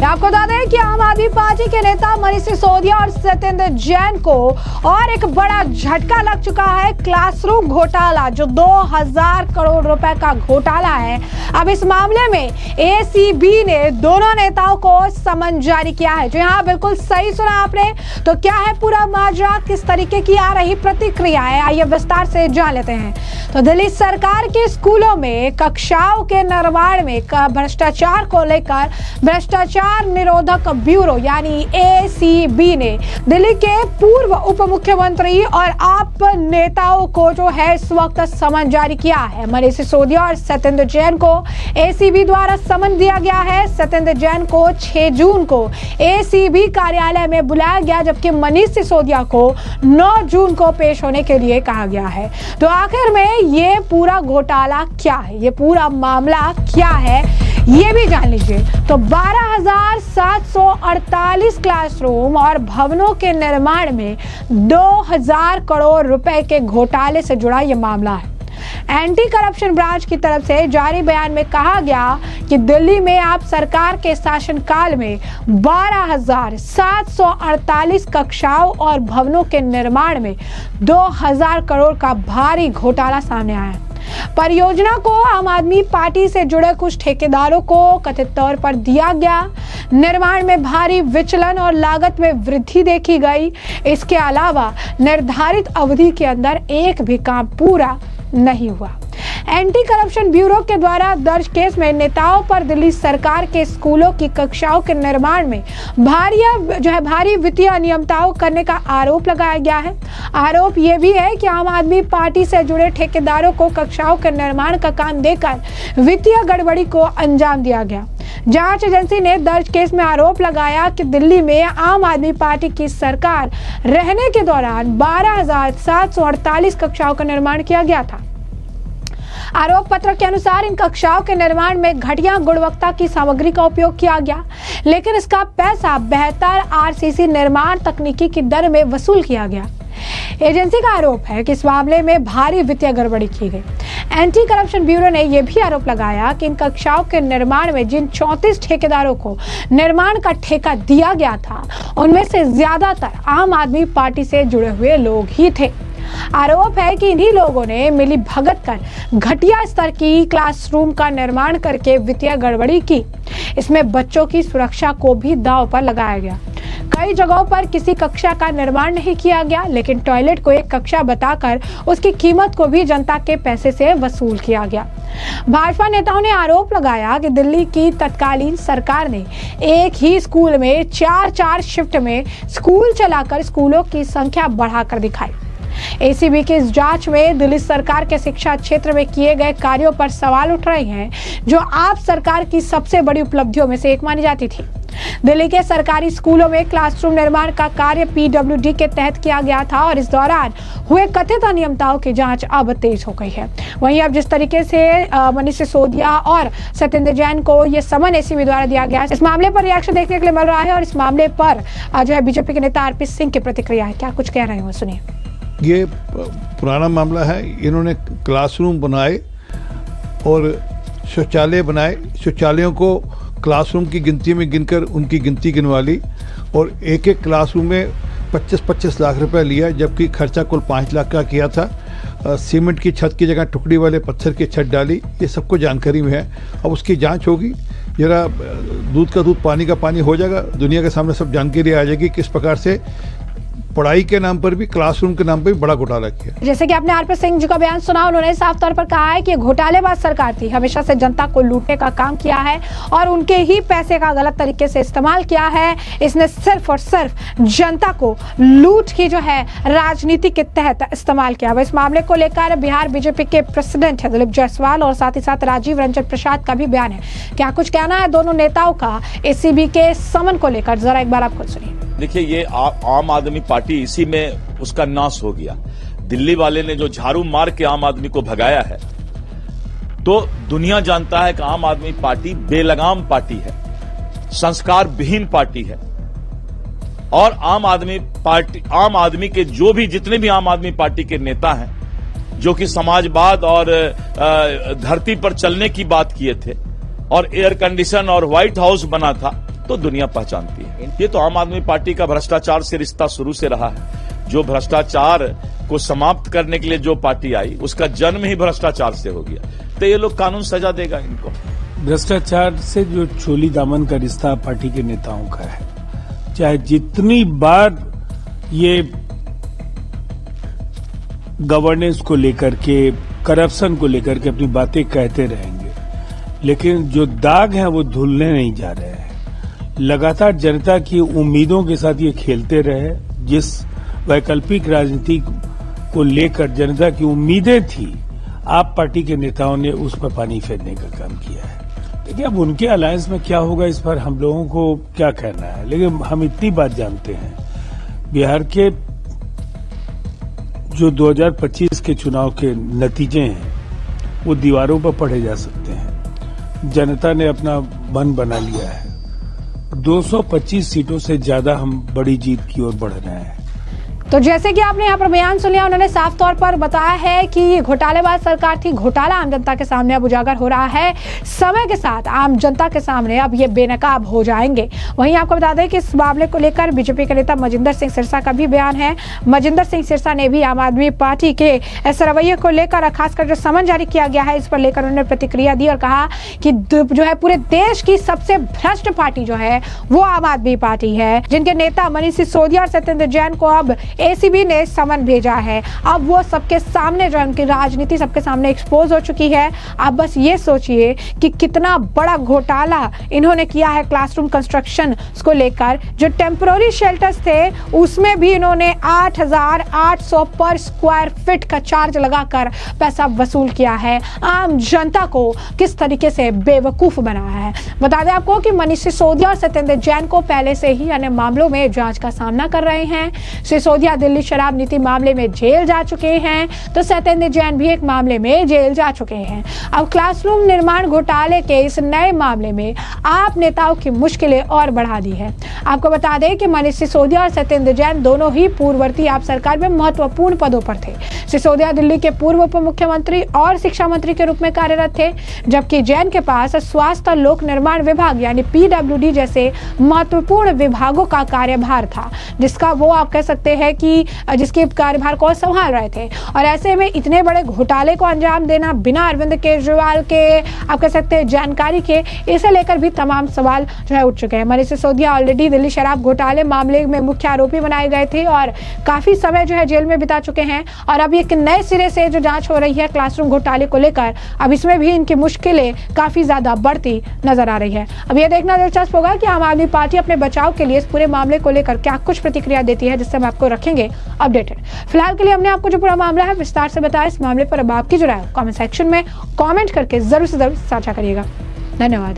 आपको बता दें कि आम आदमी पार्टी के नेता मनीष सिसोदिया और सत्येंद्र जैन को और एक बड़ा झटका लग चुका है। क्लासरूम घोटाला जो 2000 करोड़ रुपए का घोटाला है, अब इस मामले में एसीबी ने दोनों नेताओं को समन जारी किया है। जो यहाँ बिल्कुल सही सुना आपने। तो क्या है पूरा माजरा, किस तरीके की आ रही प्रतिक्रिया है, आइए विस्तार से जान लेते हैं। तो दिल्ली सरकार के स्कूलों में कक्षाओं के निर्माण में भ्रष्टाचार को लेकर भ्रष्टाचार निरोधक ब्यूरो यानी एसीबी ने दिल्ली के पूर्व उप मुख्यमंत्री और आप नेताओं को जो है इस वक्त समन जारी किया है। मनीष सिसोदिया और सत्येंद्र जैन को एसीबी द्वारा समन दिया गया है। सत्येंद्र जैन को 6 जून को एसीबी कार्यालय में बुलाया गया, जबकि मनीष सिसोदिया को 9 जून को पेश होने के लिए कहा गया है। तो आखिर में ये पूरा घोटाला क्या है, ये पूरा मामला क्या है, ये भी जान लीजिए। तो 12,748 क्लासरूम और भवनों के निर्माण में 2000 करोड़ रुपए के घोटाले से जुड़ा यह मामला है। एंटी करप्शन ब्रांच की तरफ से जारी बयान में कहा गया कि दिल्ली में आप सरकार के शासनकाल में 12,748 कक्षाओं और भवनों के निर्माण में 2000 करोड़ का भारी घोटाला सामने आया है। परियोजना को आम आदमी पार्टी से जुड़े कुछ ठेकेदारों को कथित तौर पर दिया गया। निर्माण में भारी विचलन और लागत में वृद्धि देखी गई। इसके अलावा निर्धारित अवधि के अंदर एक भी काम पूरा नहीं हुआ। एंटी करप्शन ब्यूरो के द्वारा दर्ज केस में नेताओं पर दिल्ली सरकार के स्कूलों की कक्षाओं के निर्माण में भारी वित्तीय अनियमितताओं करने का आरोप लगाया गया है। आरोप यह भी है कि आम आदमी पार्टी से जुड़े ठेकेदारों को कक्षाओं के निर्माण का काम देकर वित्तीय गड़बड़ी को अंजाम दिया गया। जांच एजेंसी ने दर्ज केस में आरोप लगाया कि दिल्ली में आम आदमी पार्टी की सरकार रहने के दौरान 12,748 कक्षाओं का निर्माण किया गया था। आरोप पत्र के अनुसार इन कक्षाओं के निर्माण में घटिया गुणवत्ता की सामग्री का उपयोग किया गया, लेकिन इसका पैसा बेहतर आरसीसी निर्माण तकनीकी की दर में वसूल किया गया। एजेंसी का आरोप है कि इस मामले में भारी वित्तीय गड़बड़ी की गई। एंटी करप्शन ब्यूरो ने यह भी आरोप लगाया कि इन कक्षाओं के निर्माण में जिन 34 ठेकेदारों को निर्माण का ठेका दिया गया था, उनमें से ज्यादातर आम आदमी पार्टी से जुड़े हुए लोग ही थे। आरोप है कि इन्हीं लोगों ने मिली भगत कर घटिया स्तर की क्लासरूम का निर्माण करके वित्तीय गड़बड़ी की। इसमें बच्चों की सुरक्षा को भी दांव पर लगाया गया। कई जगहों पर किसी कक्षा का निर्माण नहीं किया गया, लेकिन टॉयलेट को एक कक्षा बताकर उसकी कीमत को भी जनता के पैसे से वसूल किया गया। भाजपा नेताओं ने आरोप लगाया कि दिल्ली की तत्कालीन सरकार ने एक ही स्कूल में 4-4 शिफ्ट में स्कूल चलाकर स्कूलों की संख्या बढ़ाकर दिखाई। एसीबी की इस जांच में दिल्ली सरकार के शिक्षा क्षेत्र में किए गए कार्यों पर सवाल उठ रहे हैं, जो आप सरकार की सबसे बड़ी उपलब्धियों में से एक मानी जाती थी। दिल्ली के सरकारी स्कूलों में क्लासरूम निर्माण का कार्य पीडब्ल्यूडी के तहत किया गया था और इस दौरान हुए कथित अनियमितताओं की जांच अब तेज हो गई है। वहीं अब जिस तरीके से मनीष सिसोदिया और सत्येंद्र जैन को यह समन एसीबी द्वारा दिया गया, इस मामले पर रिएक्शन देखने के लिए मिल रहा है और इस मामले पर जो है बीजेपी के नेता आरपी सिंह की प्रतिक्रिया है। क्या कुछ कह रहे हो, सुनिए। ये पुराना मामला है। इन्होंने क्लासरूम बनाए और शौचालय बनाए, शौचालयों को क्लासरूम की गिनती में गिनकर उनकी गिनती गिनवा ली और एक एक क्लासरूम में 25-25 लाख रुपए लिया, जबकि खर्चा कुल 5 लाख का किया था। सीमेंट की छत की जगह टुकड़ी वाले पत्थर की छत डाली। ये सबको जानकारी में है। अब उसकी जांच होगी। जरा दूध का दूध पानी का पानी हो जाएगा। दुनिया के सामने सब जानकारी आ जाएगी किस प्रकार से पढ़ाई के नाम पर भी, क्लासरूम के नाम पर भी बड़ा घोटाला किया। जैसे कि आपने आरपी सिंह जी का बयान सुना, उन्होंने साफ तौर पर कहा है कि घोटालेबाज सरकार थी, हमेशा से जनता को लूटने का काम किया है और उनके ही पैसे का गलत तरीके से इस्तेमाल किया है। इसने सिर्फ और सिर्फ जनता को लूट की जो है राजनीति के तहत इस्तेमाल किया। इस मामले को लेकर बिहार बीजेपी के प्रेसिडेंट है दिलीप जायसवाल और साथ ही साथ राजीव रंजन प्रसाद का भी बयान है। क्या कुछ कहना है दोनों नेताओं का एसीबी के समन को लेकर, जरा एक बार आप खुद सुनिए। देखिए, ये आम आदमी पार्टी इसी में उसका नाश हो गया। दिल्ली वाले ने जो झाड़ू मार के आम आदमी को भगाया है, तो दुनिया जानता है कि आम आदमी पार्टी बेलगाम पार्टी है, संस्कार विहीन पार्टी है। और आम आदमी के जितने भी आम आदमी पार्टी के नेता हैं, जो कि समाजवाद और धरती पर चलने की बात किए थे और एयर कंडीशन और व्हाइट हाउस बना था, तो दुनिया पहचानती है। ये तो आम आदमी पार्टी का भ्रष्टाचार से रिश्ता शुरू से रहा है। जो भ्रष्टाचार को समाप्त करने के लिए जो पार्टी आई, उसका जन्म ही भ्रष्टाचार से हो गया। तो ये लोग कानून सजा देगा इनको। भ्रष्टाचार से जो चोली दामन का रिश्ता पार्टी के नेताओं का है, चाहे जितनी बार ये गवर्नेंस को लेकर के, करप्शन को लेकर के अपनी बातें कहते रहेंगे, लेकिन जो दाग है वो धुलने नहीं जा रहे हैं। लगातार जनता की उम्मीदों के साथ ये खेलते रहे। जिस वैकल्पिक राजनीति को लेकर जनता की उम्मीदें थी, आप पार्टी के नेताओं ने उस पर पानी फेरने का काम किया है। देखिए, अब उनके अलायंस में क्या होगा इस पर हम लोगों को क्या कहना है, लेकिन हम इतनी बात जानते हैं, बिहार के जो 2025 के चुनाव के नतीजे हैं वो दीवारों पर पढ़े जा सकते हैं। जनता ने अपना मन बना लिया है। 225 सीटों से ज्यादा हम बड़ी जीत की ओर बढ़ रहे हैं। तो जैसे कि आपने यहाँ पर बयान सुन लिया, उन्होंने साफ तौर पर बताया है कि ये घोटालेबाज सरकार थी। घोटाला आम जनता के सामने अब उजागर हो रहा है। समय के साथ आम जनता के सामने अब ये बेनकाब हो जाएंगे। वहीं आपको बता दें कि इस मामले को लेकर बीजेपी के नेता मजिंदर सिंह सिरसा का भी बयान है। मजिंदर सिंह सिरसा ने भी आम आदमी पार्टी के इस रवैये को लेकर, खासकर जो समन जारी किया गया है, इस पर लेकर उन्होंने प्रतिक्रिया दी और कहा कि जो है पूरे देश की सबसे भ्रष्ट पार्टी जो है वो आम आदमी पार्टी है, जिनके नेता मनीष सिसोदिया और सत्येंद्र जैन को अब एसीबी ने समन भेजा है। अब वो सबके सामने जो उनकी राजनीति सबके सामने एक्सपोज हो चुकी है। आप बस ये सोचिए कि कितना बड़ा घोटाला इन्होंने किया है क्लासरूम कंस्ट्रक्शन को लेकर। जो टेम्पररी शेल्टर्स थे उसमें भी इन्होंने 8,800 पर स्क्वायर फीट का चार्ज लगाकर पैसा वसूल किया है। आम जनता को किस तरीके से बेवकूफ बनाया है। बता दें आपको कि मनीष सिसोदिया और सत्येंद्र जैन को पहले से ही अन्य मामलों में जांच का सामना कर रहे हैं। सिसोदिया दिल्ली शराब नीति मामले में जेल जा चुके हैं, तो सत्येंद्र जैन भी एक मामले में जेल जा चुके हैं। अब क्लासरूम निर्माण घोटाले के इस नए मामले में आप नेताओं की मुश्किलें और बढ़ा दी है। आपको बता दें कि मनीष सिसोदिया और सत्येंद्र जैन दोनों ही पूर्ववर्ती आप सरकार में महत्वपूर्ण पदों पर थे। सिसोदिया दिल्ली के पूर्व उप मुख्यमंत्री और शिक्षा मंत्री के रूप में कार्यरत थे, जबकि जैन के पास स्वास्थ्य और लोक निर्माण विभाग यानी PWD जैसे महत्वपूर्ण विभागों का कार्यभार था, जिसका वो आप कह सकते हैं कि जिसके कार्यभार को संभाल रहे थे। और ऐसे में इतने बड़े घोटाले को अंजाम देना बिना अरविंद केजरीवाल के आप कह सकते हैं जानकारी के, इसे लेकर भी तमाम सवाल जो है उठ चुके हैं। मनीष सिसोदिया ऑलरेडी दिल्ली शराब घोटाले मामले में मुख्य आरोपी बनाए गए थे और काफी समय जो है जेल में बिता चुके हैं। और अब एक नए सिरे से जो जांच हो रही है क्लासरूम घोटाले को लेकर, अब इसमें भी इनकी मुश्किलें काफी ज्यादा बढ़ती नजर आ रही है। अब यह देखना दिलचस्प होगा कि आम आदमी पार्टी अपने बचाव के लिए इस पूरे मामले को लेकर क्या कुछ प्रतिक्रिया देती है, जिससे हम आपको रखेंगे अपडेटेड। फिलहाल के लिए हमने आपको जो पूरा मामला है विस्तार से बताया। इस मामले पर अब आपकी जो राय कमेंट सेक्शन में कमेंट करके जरूर से जरूर साझा करिएगा। धन्यवाद।